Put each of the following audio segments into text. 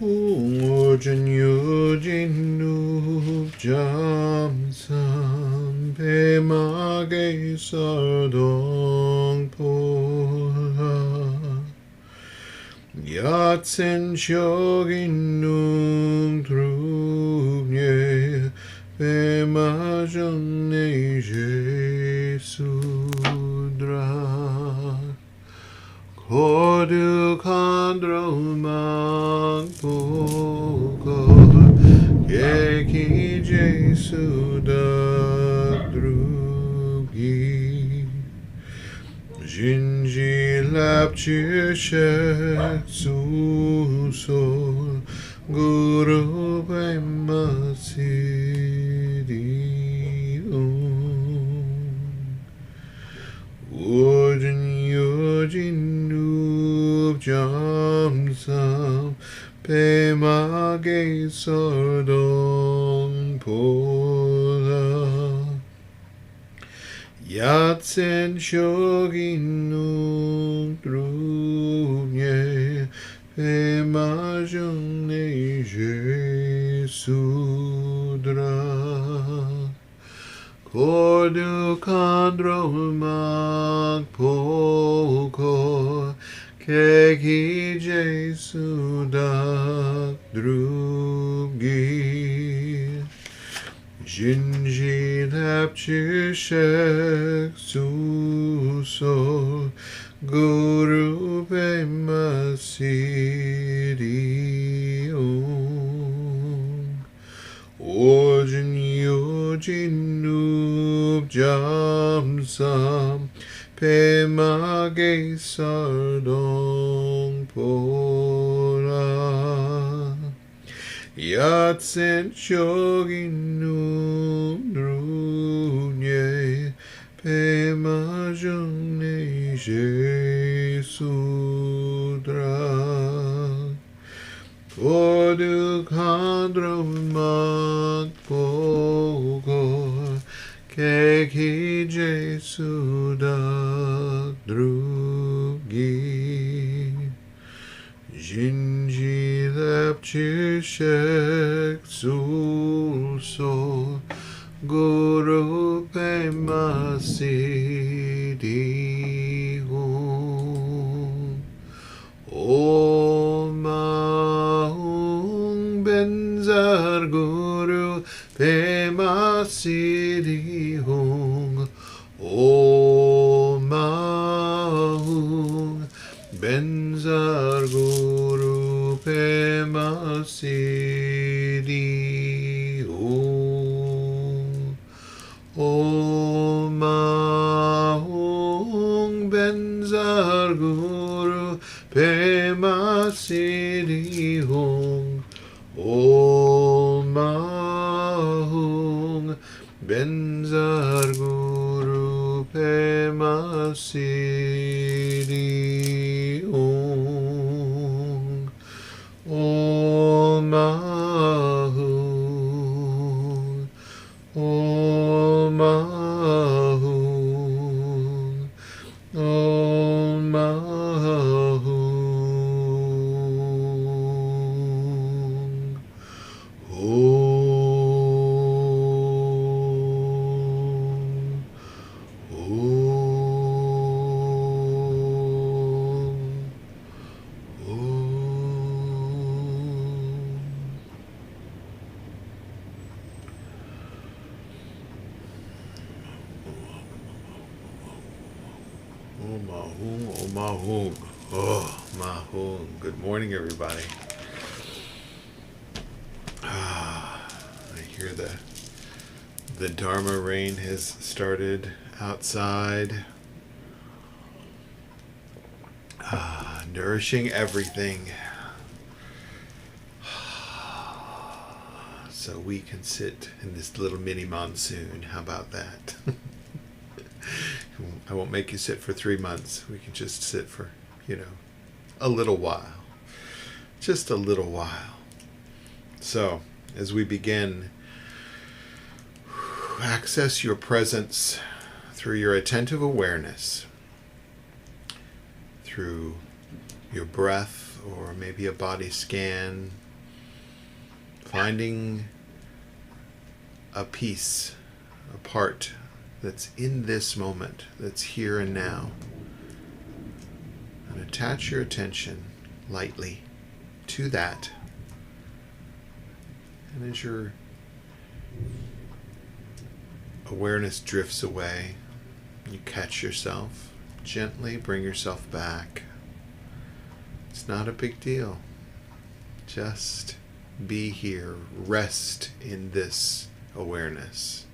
Ujin yujin nup jam sam pe mage sardong pola yatsen shogin nung trubnye pe majong ne jesudra Kodu kandro magpoko Yeki Jesu drugi Jinji lapchi shek susol Guru Pema Siddhi Ujin yujin nup jam sam pe mage sardong pola yatsen shogin nup drunye pe majong ne jesudra Kodu kandro magpoko Keki Jesu drugi Jinji lapchi shek suso Guru Pema Siddhi Ojin yujin nup jam sam pe mage sardong pola yatsen shogin nup drunye pe majong ne jesudra Kodu kandro magpoko Keki Jesu drugi Jinji lapchi shek sulso Guru Pema Siddhi Om Ahung Benzar Guru Pema Siddhi Hung Om Ahung Benzar Guru Pema Siddhi Hung Om Ahung Benzar Guru Pema Siddhi Hung Om Ahung Benzar Guru Pema Siddhi Hung Om Ahung Om Ahung Om Ahung Mahung. Oh, Mahung. Good morning, everybody. I hear the Dharma rain has started outside. Nourishing everything. So we can sit in this little mini monsoon. How about that? I won't make you sit for 3 months. We can just sit for, a little while. Just a little while. So, as we begin, access your presence through your attentive awareness, through your breath, or maybe a body scan, Finding a piece, a part that's in this moment, that's here and now. And attach your attention lightly to that. And as your awareness drifts away, you catch yourself, gently bring yourself back. It's not a big deal. Just be here. Rest in this awareness.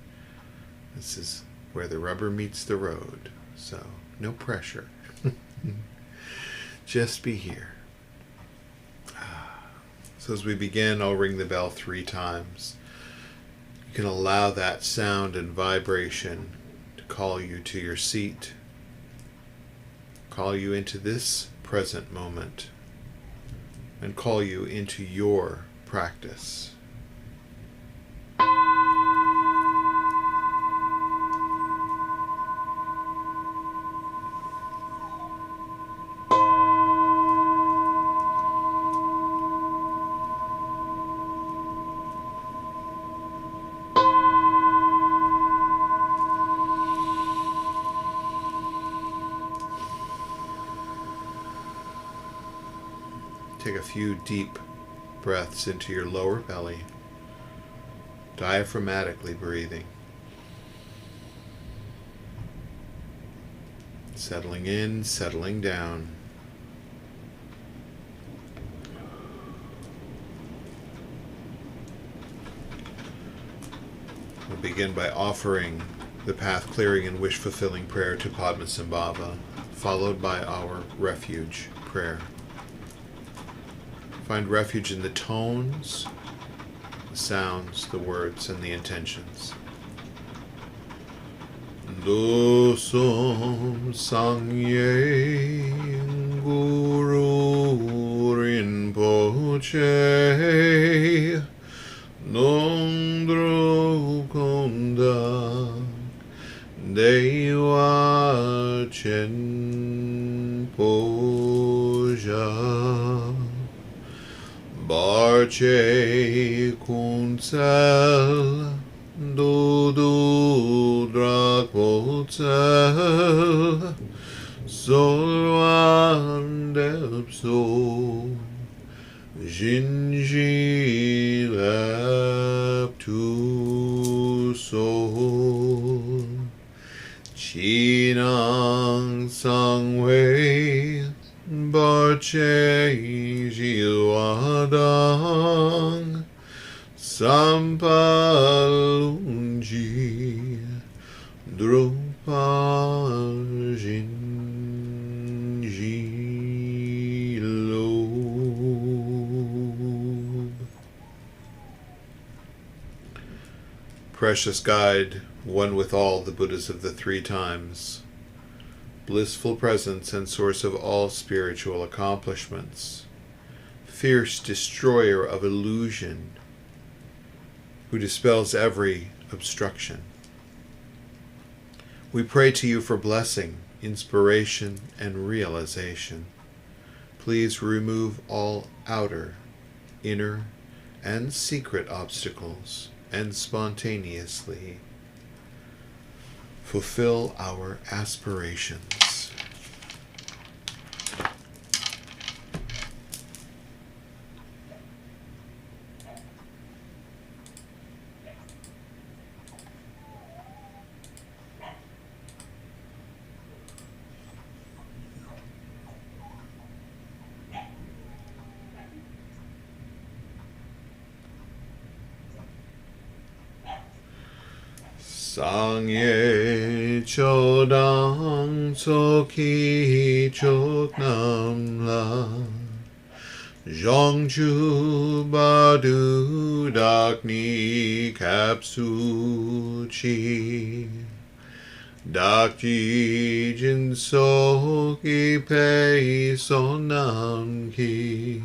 This is where the rubber meets the road. So, no pressure. Just be here. So as we begin, I'll ring the bell 3 times. You can allow that sound and vibration to call you to your seat, call you into this present moment, and call you into your practice. Take a few deep breaths into your lower belly, diaphragmatically breathing. Settling in, settling down. We'll begin by offering the path clearing and wish fulfilling prayer to Padmasambhava, followed by our refuge prayer. Find refuge in the tones, the sounds, the words, and the intentions. Dosam Sangye Guru Rinpoche Nondro Konda Dewa Chen Poja Barche Kunsel Dodo Drakpotsel Solwan Depso Jinji Leptu Sol Chinang Sangwei Barche Jilwadang Sampalunji Drupajinji Lob. Precious guide, one with all the Buddhas of the 3 times, blissful presence and source of all spiritual accomplishments, fierce destroyer of illusion, who dispels every obstruction. We pray to you for blessing, inspiration, and realization. Please remove all outer, inner, and secret obstacles, and spontaneously fulfill our aspirations. Sangye chodang soki choknam la Zhongchu badu dakni kapsu chi Dakji jinso ki pei sonam ki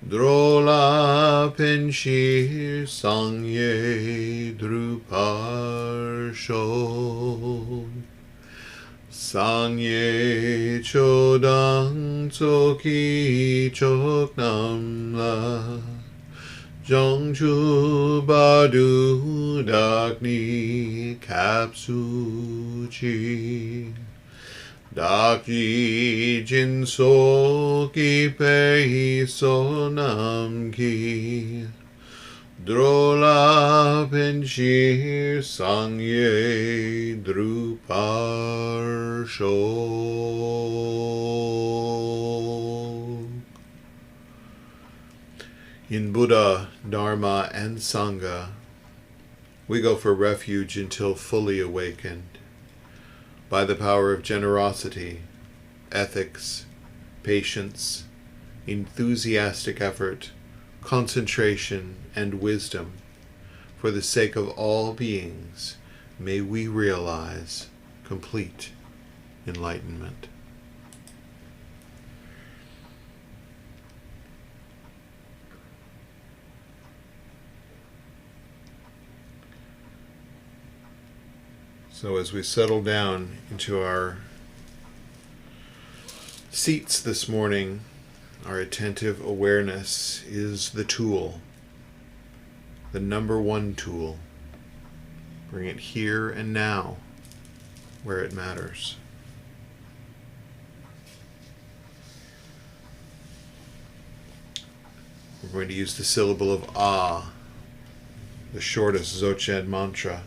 Drola penshir sangye drupar sho Sangye chodang tsoki choknam la Jongchu Badu Dakni Kapsuchi Dakji Jinso Ki Pei Sonam Ki Drola Penshir Sangye Drupar Sho. In Buddha, Dharma, and Sangha, we go for refuge until fully awakened. By the power of generosity, ethics, patience, enthusiastic effort, concentration, and wisdom, for the sake of all beings, may we realize complete enlightenment. So as we settle down into our seats this morning, our attentive awareness is the tool, the number one tool. Bring it here and now, where it matters. We're going to use the syllable of Ah, the shortest Dzogchen mantra.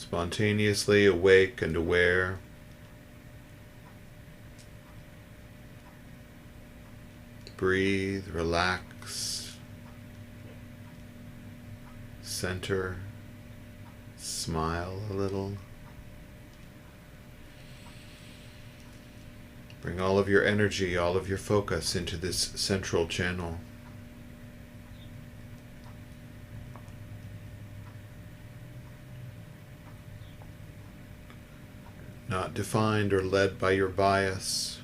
Spontaneously awake and aware. Breathe, relax, center, smile a little. Bring all of your energy, all of your focus into this central channel. Not defined or led by your bias,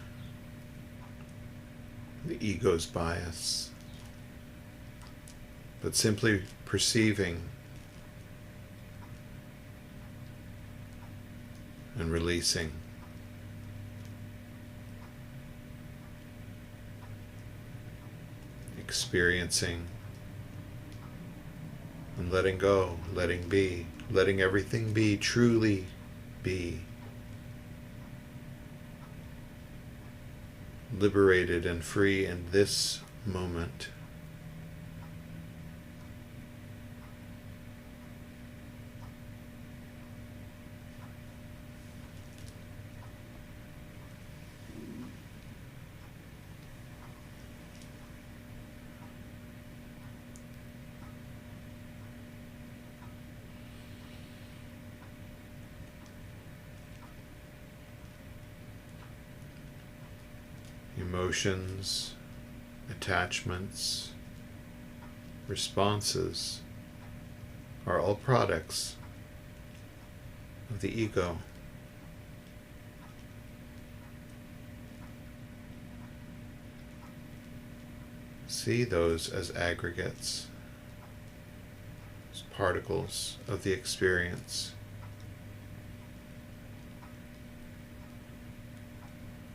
the ego's bias, but simply perceiving and releasing. Experiencing and letting go, letting be, letting everything be, truly be. Liberated and free in this moment. Emotions, attachments, responses are all products of the ego. See those as aggregates, as particles of the experience.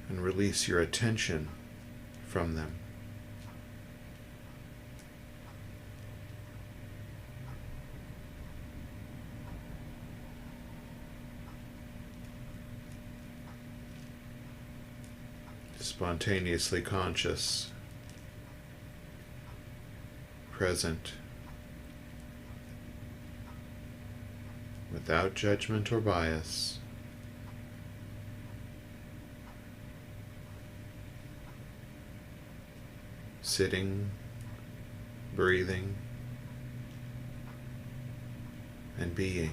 And release your attention from them. Spontaneously conscious, present, without judgment or bias. Sitting, breathing, and being.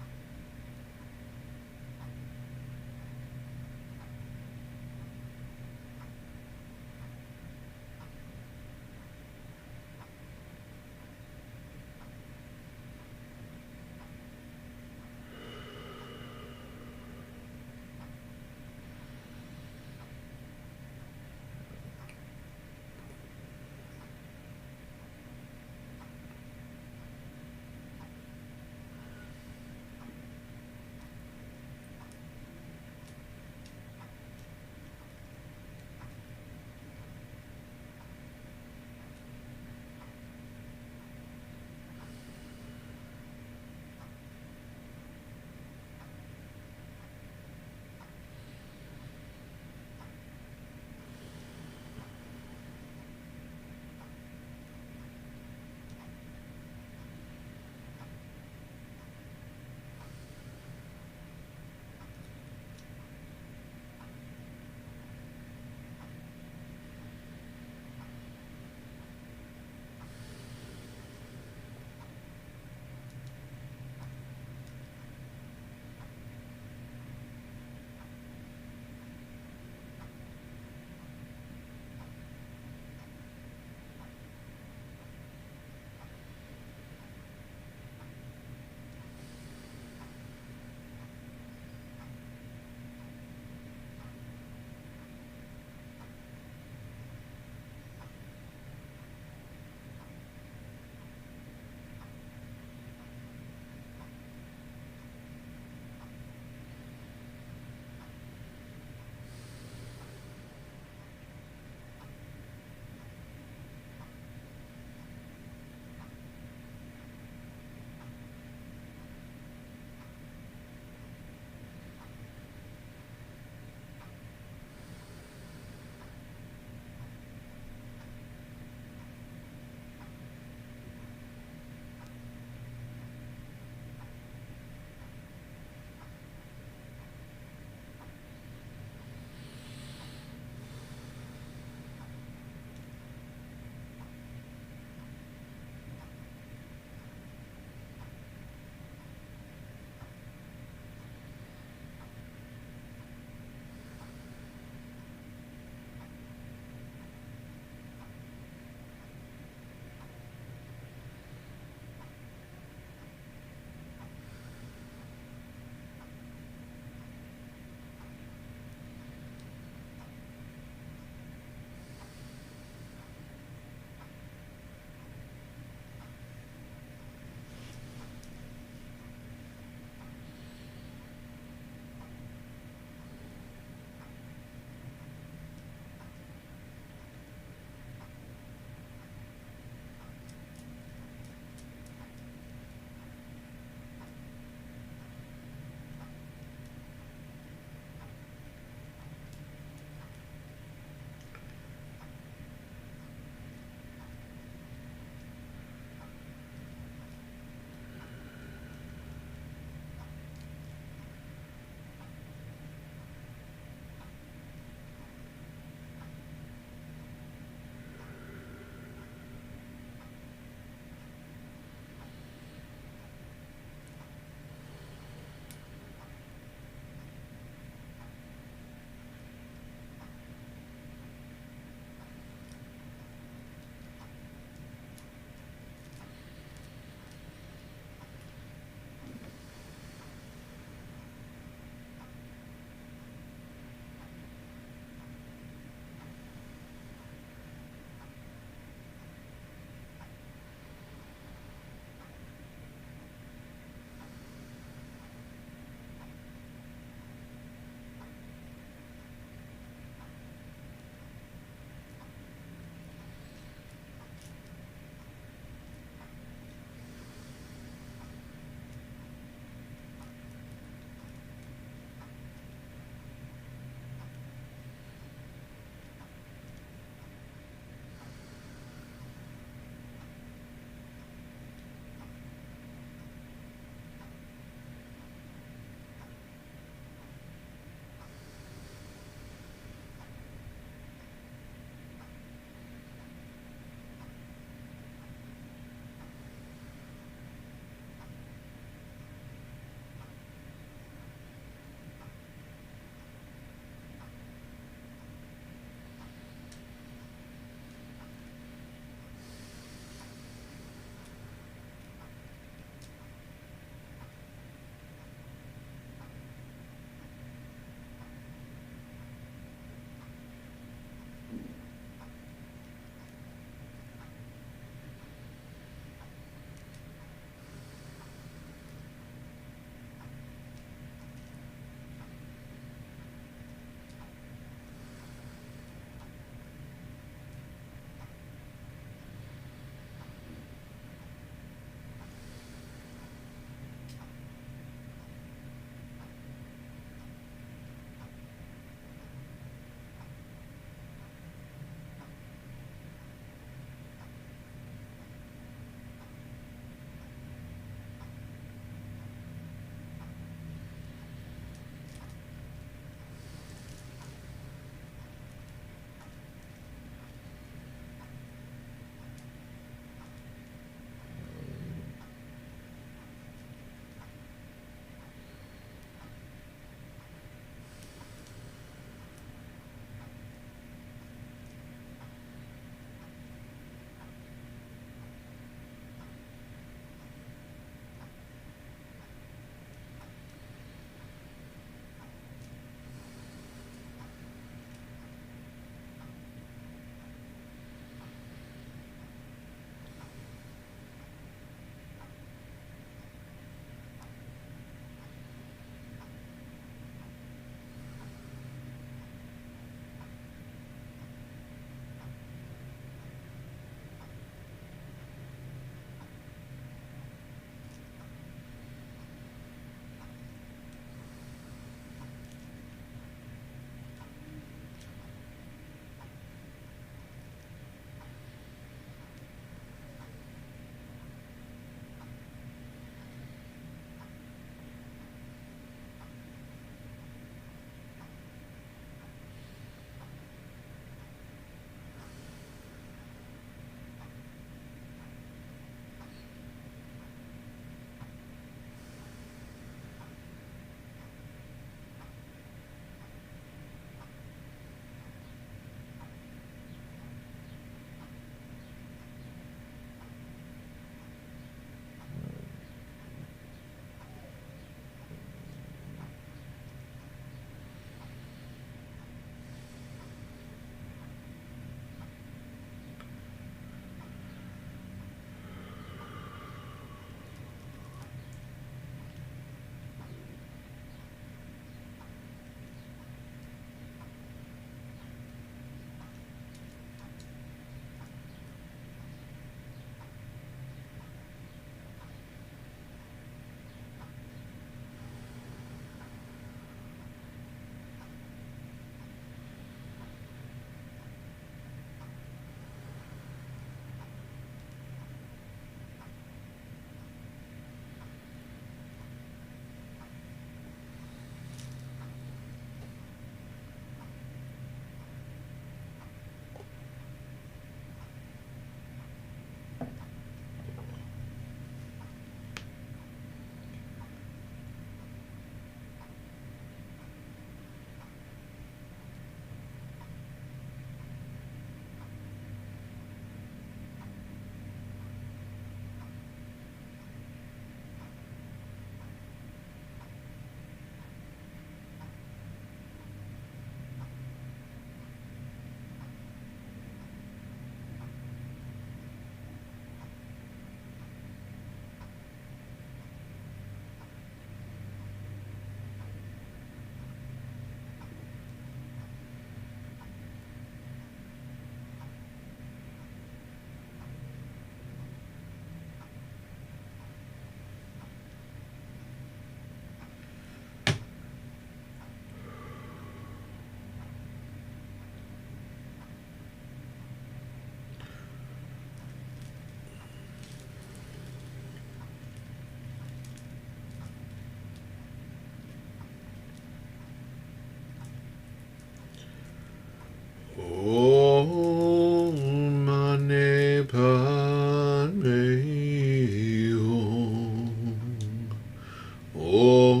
Om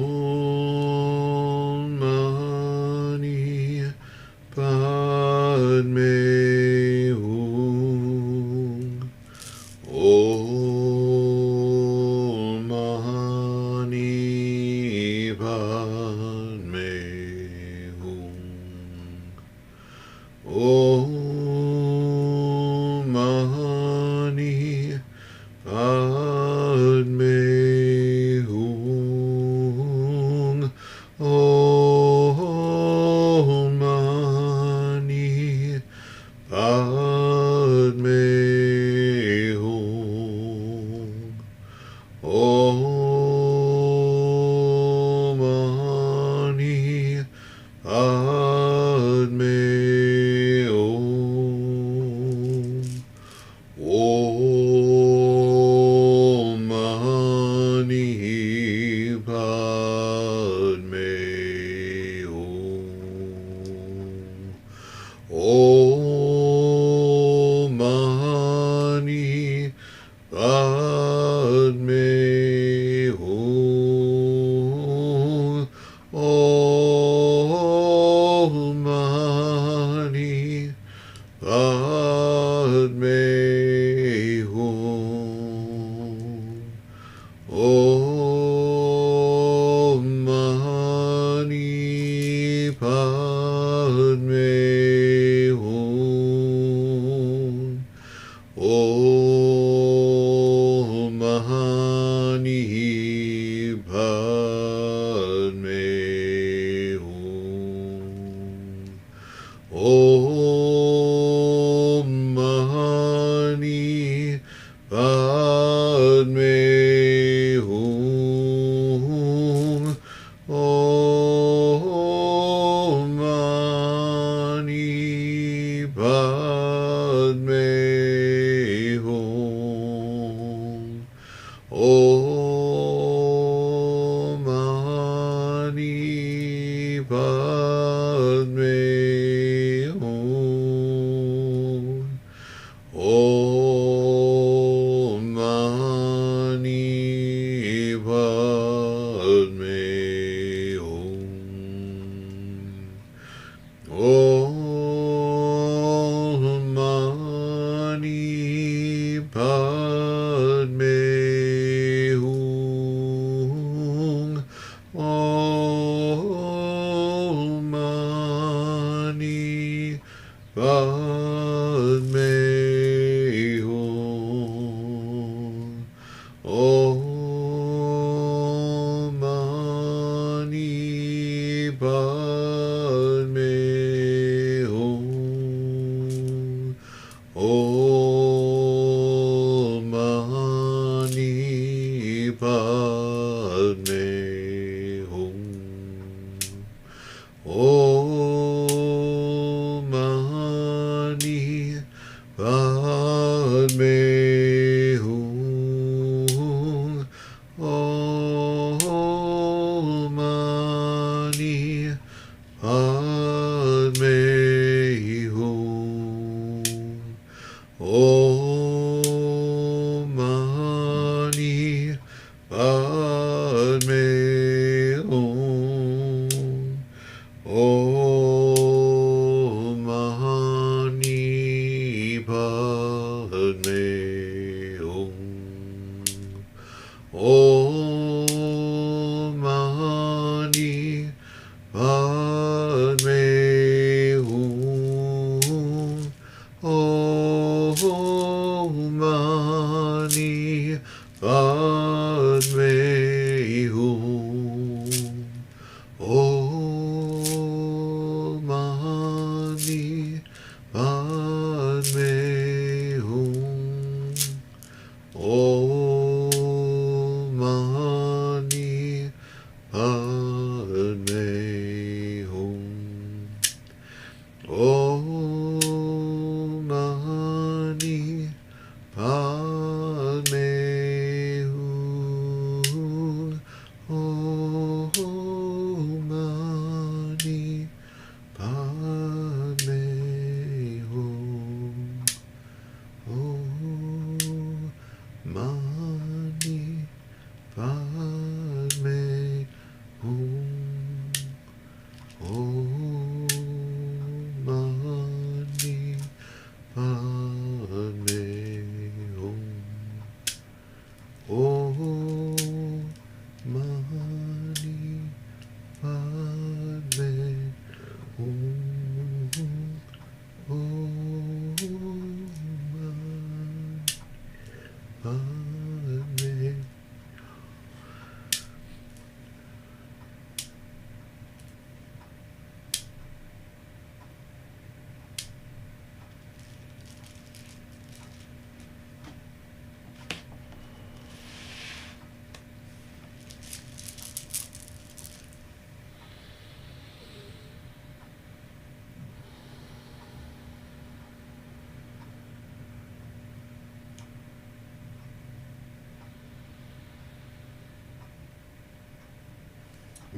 Mani Padme Hum. Om Mani Padme Hum. Om Mani Padme Hum. Om Mani Padme Hum. Om Mani Padme Hum. Om Mani Padme Hum. Om Mani Padme Hum. Om Mani Padme Hum. Om Mani Padme Hum. Om Mani Padme Hum. Om Mani Padme Hum. Om Mani Padme Hum. Om Mani Padme Hum. Om Mani Padme Hum. Om Mani Padme Hum. Om Mani Padme Hum. Om Padme Om Padme.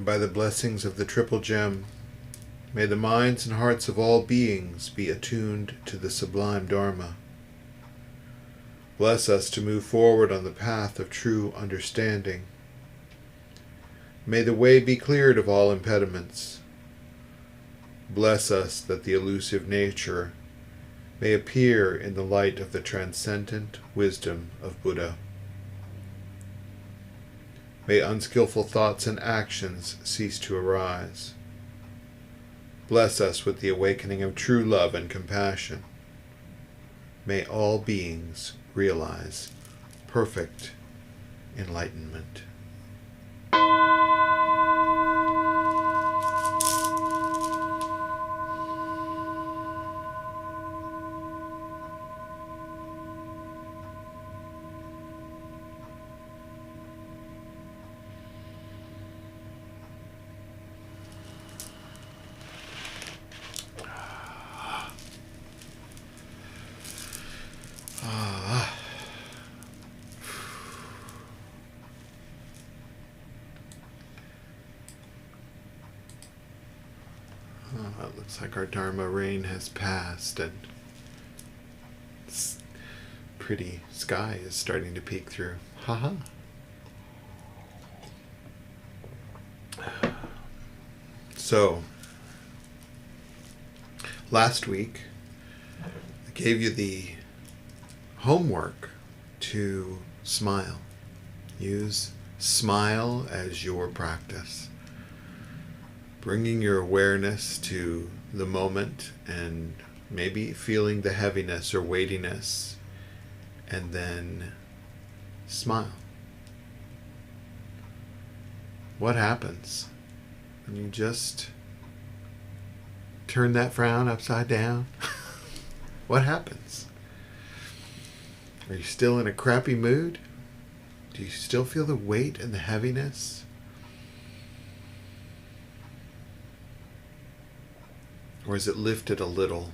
By the blessings of the Triple Gem, may the minds and hearts of all beings be attuned to the sublime Dharma. Bless us to move forward on the path of true understanding. May the way be cleared of all impediments. Bless us that the elusive nature may appear in the light of the transcendent wisdom of Buddha. May unskillful thoughts and actions cease to arise. Bless us with the awakening of true love and compassion. May all beings realize perfect enlightenment. It looks like our Dharma rain has passed and this pretty sky is starting to peek through. Haha. So, last week I gave you the homework to smile. Use smile as your practice. Bringing your awareness to the moment and maybe feeling the heaviness or weightiness, and then smile. What happens when you just turn that frown upside down? What happens? Are you still in a crappy mood? Do you still feel the weight and the heaviness? Or is it lifted a little?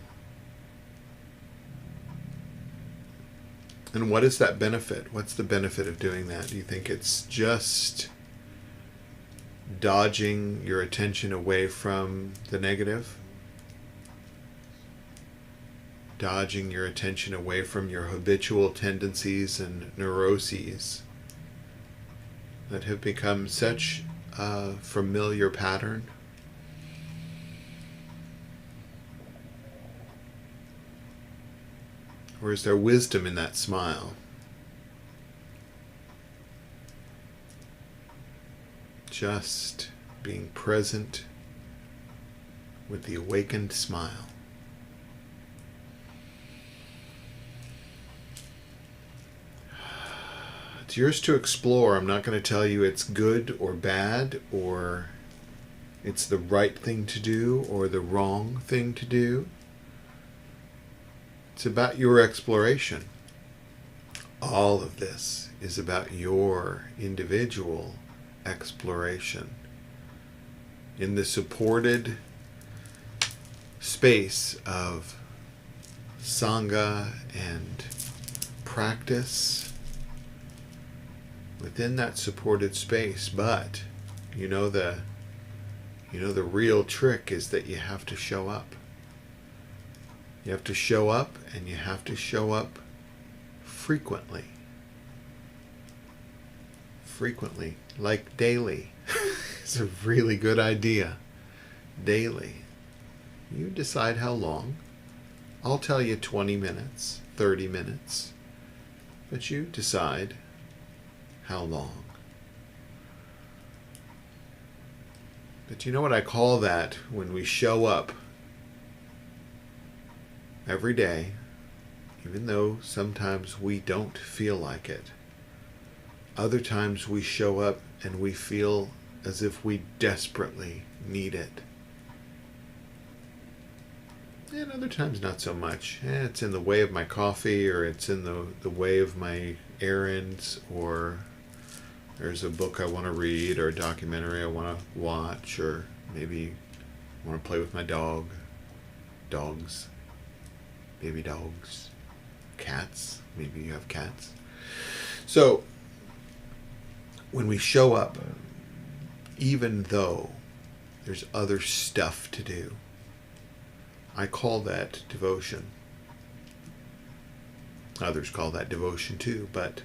And what is that benefit? What's the benefit of doing that? Do you think it's just dodging your attention away from the negative? Dodging your attention away from your habitual tendencies and neuroses that have become such a familiar pattern? Or is there wisdom in that smile? Just being present with the awakened smile. It's yours to explore. I'm not going to tell you it's good or bad, or it's the right thing to do or the wrong thing to do. It's about your exploration. All of this is about your individual exploration. In the supported space of Sangha and practice, within that supported space, but you know the real trick is that you have to show up. You have to show up, and you have to show up frequently. Frequently, like daily. It's a really good idea. Daily. You decide how long. I'll tell you 20 minutes, 30 minutes. But you decide how long. But you know what I call that? When we show up every day, even though sometimes we don't feel like it. Other times we show up and we feel as if we desperately need it. And other times not so much. It's in the way of my coffee, or it's in the way of my errands, or there's a book I want to read, or a documentary I want to watch, or maybe I want to play with my dogs, baby dogs, cats, maybe you have cats. So when we show up, even though there's other stuff to do, I call that devotion. Others call that devotion too, but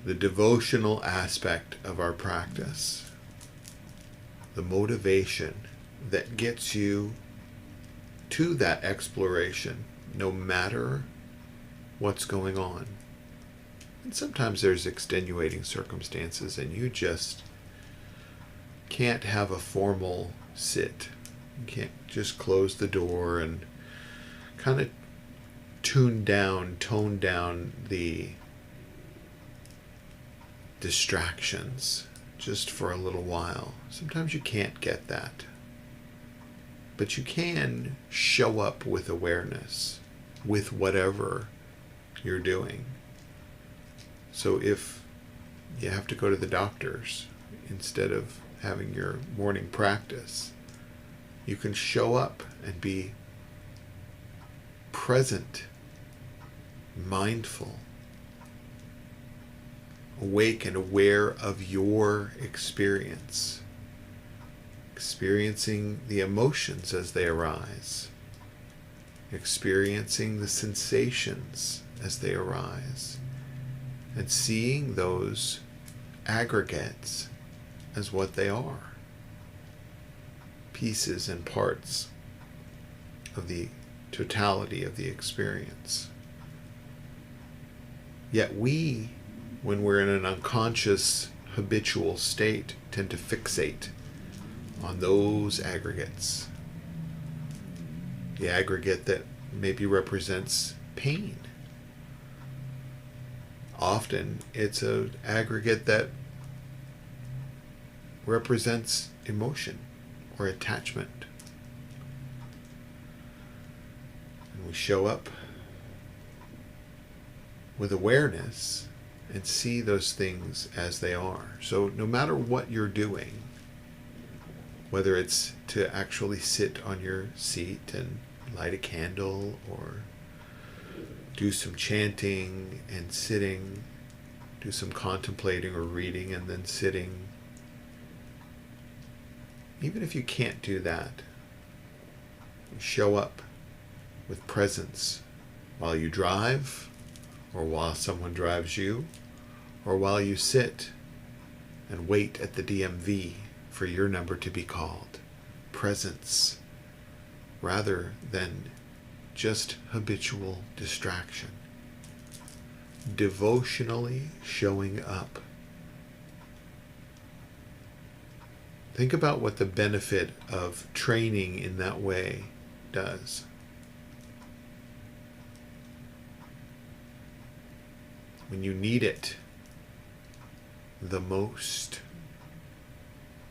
the devotional aspect of our practice, the motivation that gets you to that exploration, no matter what's going on. And sometimes there's extenuating circumstances and you just can't have a formal sit. You can't just close the door and kind of tone down the distractions just for a little while. Sometimes you can't get that. But you can show up with awareness with whatever you're doing. So if you have to go to the doctor's instead of having your morning practice, you can show up and be present, mindful, awake and aware of your experience, experiencing the emotions as they arise, experiencing the sensations as they arise, and seeing those aggregates as what they are. Pieces and parts of the totality of the experience. Yet we, when we're in an unconscious, habitual state, tend to fixate on those aggregates. The aggregate that maybe represents pain. Often it's an aggregate that represents emotion or attachment. And we show up with awareness and see those things as they are. So no matter what you're doing, whether it's to actually sit on your seat and light a candle, or do some chanting and sitting, do some contemplating or reading and then sitting, even if you can't do that, show up with presence while you drive, or while someone drives you, or while you sit and wait at the DMV for your number to be called. Presence rather than just habitual distraction. Devotionally showing up. Think about what the benefit of training in that way does. When you need it the most,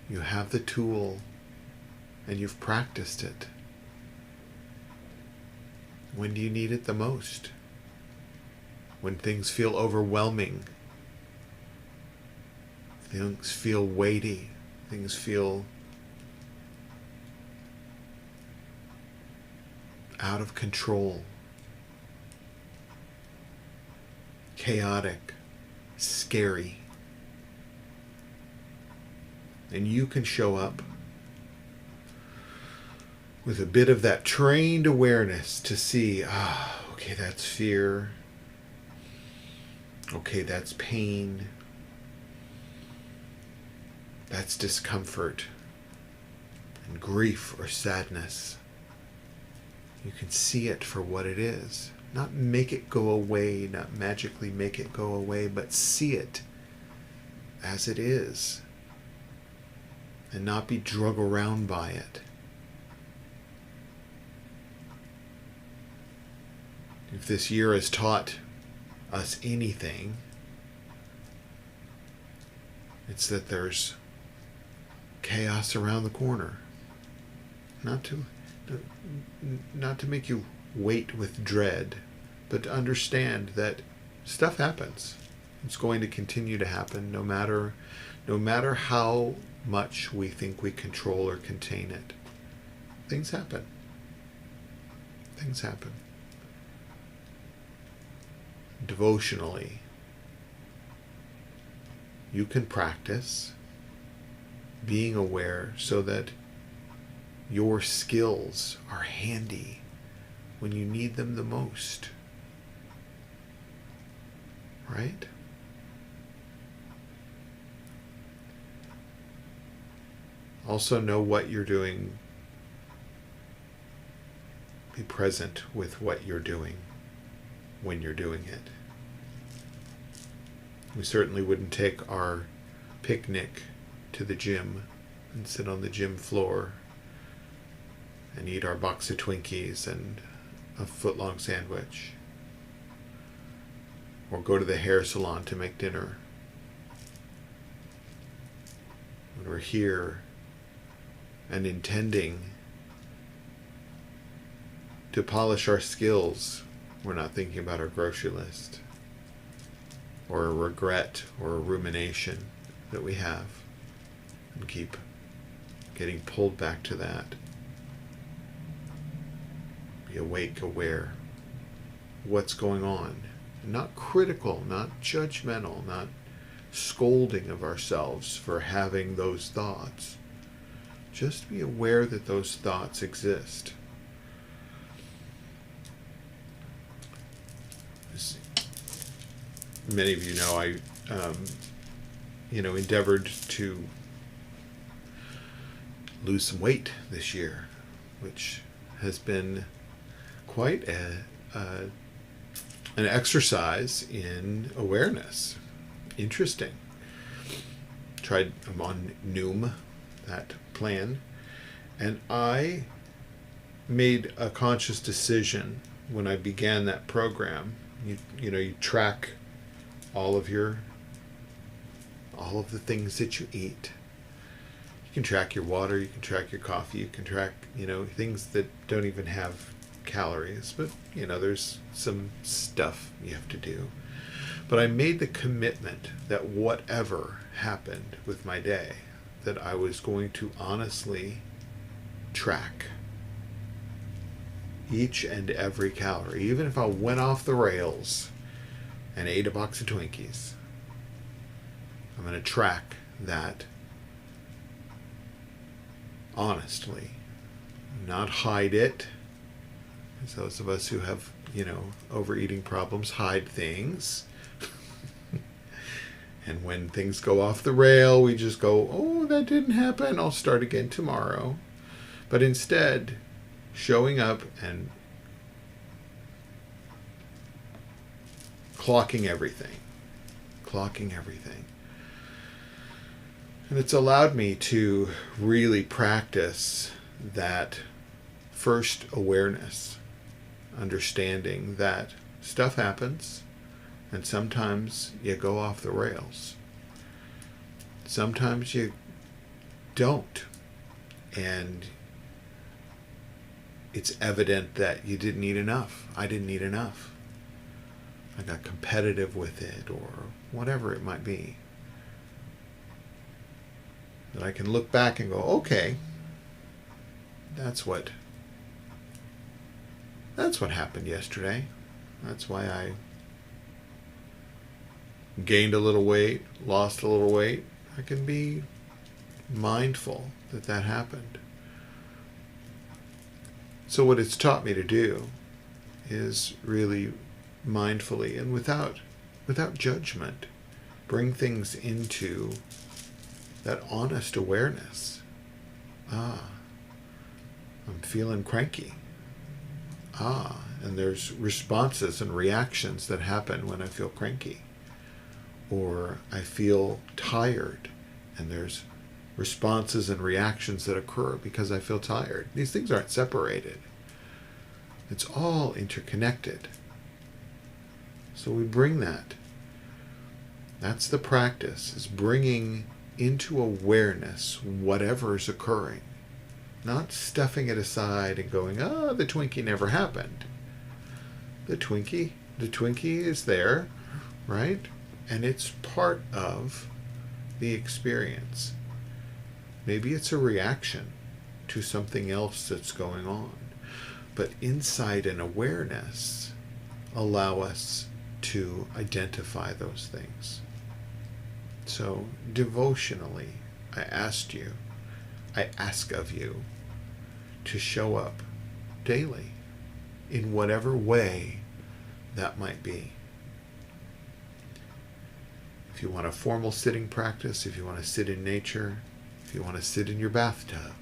you have the tool and you've practiced it. When do you need it the most? When things feel overwhelming, things feel weighty, things feel out of control, chaotic, scary. And you can show up with a bit of that trained awareness to see, okay, that's fear. Okay, that's pain. That's discomfort and grief or sadness. You can see it for what it is. Not make it go away, not magically make it go away, but see it as it is. and not be drug around by it. If this year has taught us anything, it's that there's chaos around the corner. Not to make you wait with dread, but to understand that stuff happens. It's going to continue to happen no matter how much we think we control or contain it. Things happen. Things happen. Devotionally, you can practice being aware so that your skills are handy when you need them the most. Right? Also know what you're doing. Be present with what you're doing when you're doing it. We certainly wouldn't take our picnic to the gym and sit on the gym floor and eat our box of Twinkies and a foot-long sandwich, or go to the hair salon to make dinner. When we're here and intending to polish our skills, we're not thinking about our grocery list or a regret or a rumination that we have, and keep getting pulled back to that. Be awake, aware what's going on. Not critical, not judgmental, not scolding of ourselves for having those thoughts. Just be aware that those thoughts exist. As many of you know, I endeavored to lose some weight this year, which has been quite an exercise in awareness. Interesting. I'm on Noom, that plan, and I made a conscious decision when I began that program. You track all of the things that you eat. You can track your water, you can track your coffee, you can track, things that don't even have calories, but there's some stuff you have to do. But I made the commitment that whatever happened with my day, that I was going to honestly track each and every calorie, even if I went off the rails and ate a box of Twinkies. I'm going to track that honestly, not hide it. As those of us who have, overeating problems hide things. And when things go off the rail, we just go, oh, that didn't happen, I'll start again tomorrow. But instead, showing up and clocking everything. And it's allowed me to really practice that first awareness, understanding that stuff happens, and sometimes you go off the rails. Sometimes you don't. And it's evident that you didn't eat enough. I didn't eat enough. I got competitive with it, or whatever it might be. That I can look back and go, okay, that's what happened yesterday. That's why I gained a little weight, lost a little weight. I can be mindful that happened. So what it's taught me to do is really mindfully and without judgment, bring things into that honest awareness. I'm feeling cranky. And there's responses and reactions that happen when I feel cranky. Or I feel tired, and there's responses and reactions that occur because I feel tired. These things aren't separated. It's all interconnected. So we bring that. That's the practice, is bringing into awareness whatever is occurring. Not stuffing it aside and going, oh, the Twinkie never happened. The Twinkie is there, right? And it's part of the experience. Maybe it's a reaction to something else that's going on. But insight and awareness allow us to identify those things. So devotionally, I ask of you to show up daily in whatever way that might be. If you want a formal sitting practice, if you want to sit in nature, if you want to sit in your bathtub,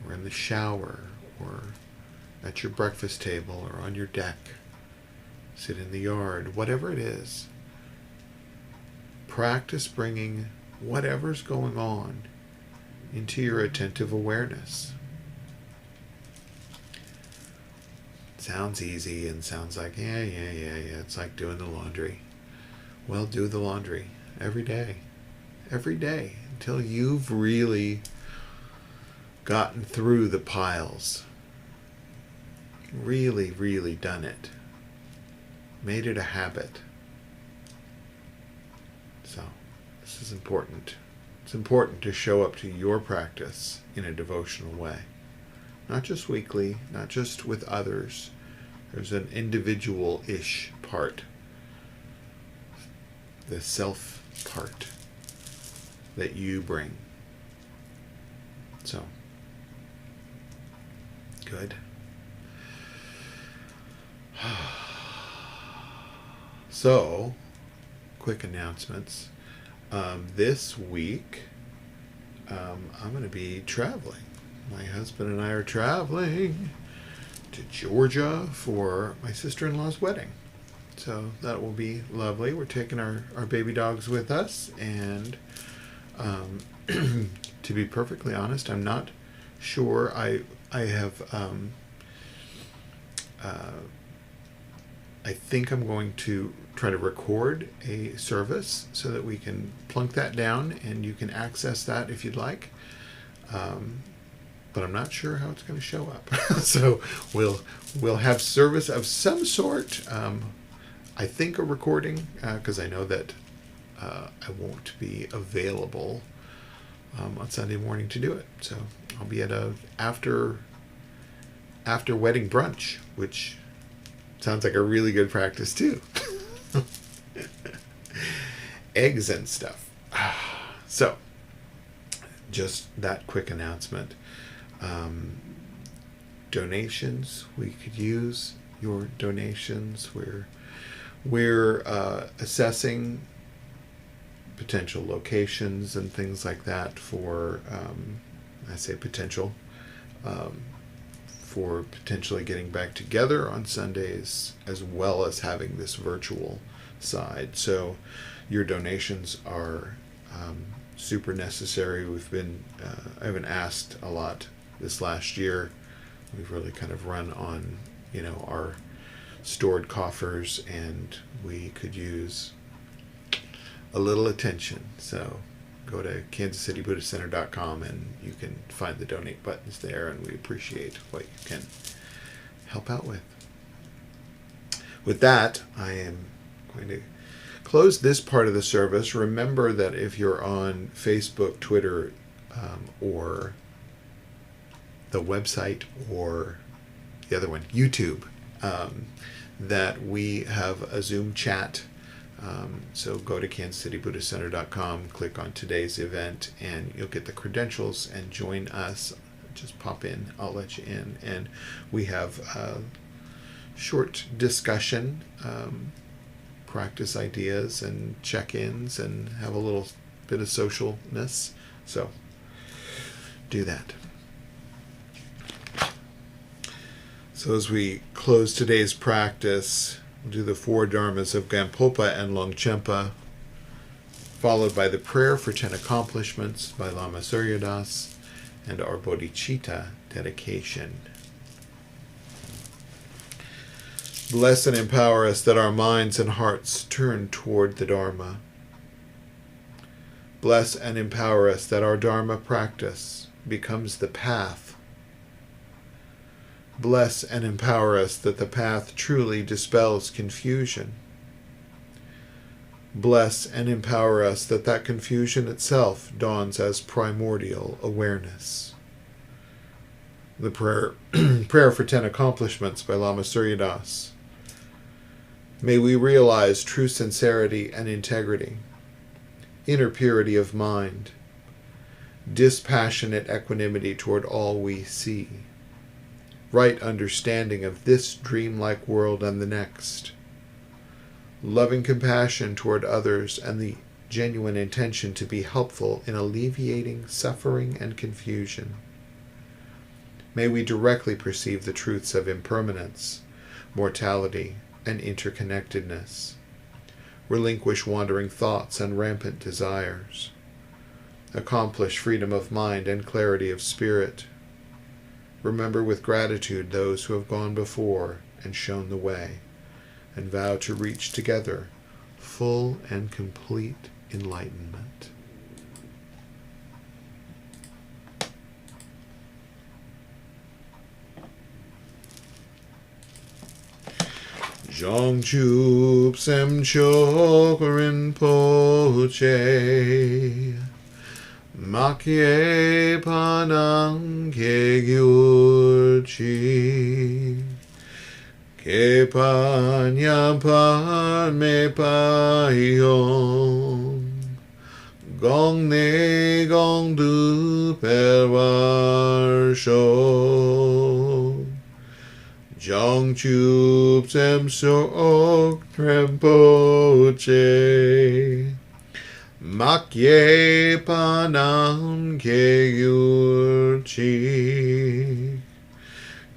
or in the shower, or at your breakfast table, or on your deck, sit in the yard, whatever it is, practice bringing whatever's going on into your attentive awareness. Sounds easy and sounds like, yeah, it's like doing the laundry. Well, do the laundry every day, until you've really gotten through the piles, really done it, made it a habit. So this is important. It's important to show up to your practice in a devotional way. Not just weekly, not just with others. There's an individual-ish part. The self part that you bring. So, good. So, quick announcements. This week, I'm going to be traveling. My husband and I are traveling to Georgia for my sister-in-law's wedding. So that will be lovely. We're taking our baby dogs with us. And to be perfectly honest, I'm not sure. I have... I think I'm going to try to record a service so that we can plunk that down and you can access that if you'd like. But I'm not sure how it's going to show up. So we'll have service of some sort. I think a recording, because I know that I won't be available on Sunday morning to do it. So I'll be at a after wedding brunch, which sounds like a really good practice too. Eggs and stuff. So, just that quick announcement. Donations, we could use your donations. We're assessing potential locations and things like that for, I say potential, for potentially getting back together on Sundays, as well as having this virtual side. So your donations are super necessary. I've been asked a lot this last year. We've really kind of run on, our stored coffers, and we could use a little attention. So go to kansascitybuddhistcenter.com and you can find the donate buttons there, and we appreciate what you can help out with. With that, I am going to close this part of the service. Remember that if you're on Facebook, Twitter, or the website, or the other one, YouTube, that we have a Zoom chat. So go to kansascitybuddhistcenter.com, click on today's event, and you'll get the credentials and join us. Just pop in, I'll let you in. And we have a short discussion, practice ideas and check-ins, and have a little bit of socialness. So do that. So as we close today's practice, we'll do the 4 dharmas of Gampopa and Longchenpa. followed by the prayer for 10 accomplishments by Lama Suryadas and our bodhicitta dedication. Bless and empower us that our minds and hearts turn toward the Dharma. Bless and empower us that our Dharma practice becomes the path. Bless and empower us that the path truly dispels confusion. Bless and empower us that that confusion itself dawns as primordial awareness. The prayer for 10 accomplishments by Lama Suryadas. May we realize true sincerity and integrity, inner purity of mind, dispassionate equanimity toward all we see, right understanding of this dreamlike world and the next, loving compassion toward others, and the genuine intention to be helpful in alleviating suffering and confusion. May we directly perceive the truths of impermanence, mortality, and interconnectedness. Relinquish wandering thoughts and rampant desires. Accomplish freedom of mind and clarity of spirit. Remember with gratitude those who have gone before and shown the way, and vow to reach together full and complete enlightenment. Zhongchup Semchok Rinpoche Makye Panang Kegyurchi Kepanyampan Me Payom Gong Ne Gong Du Perwar Sho Zhongchup Semchok Rinpoche Makye Panam Kegyurchi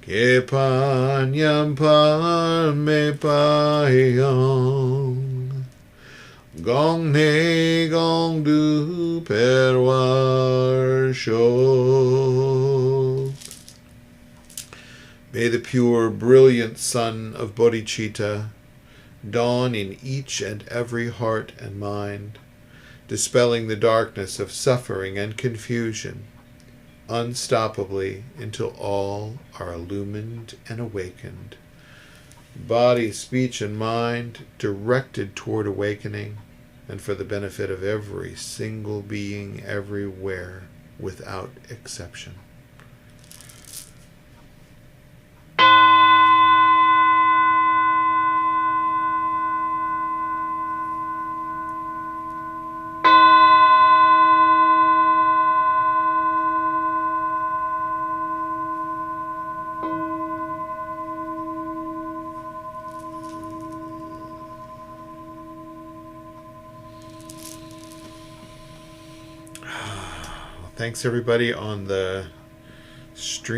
Kepanyampan Me Payom Gong Ne Gong Du Perwar Sho. May the pure, brilliant sun of bodhicitta dawn in each and every heart and mind, dispelling the darkness of suffering and confusion, unstoppably until all are illumined and awakened. Body, speech, and mind directed toward awakening and for the benefit of every single being everywhere without exception. Thanks everybody on the stream.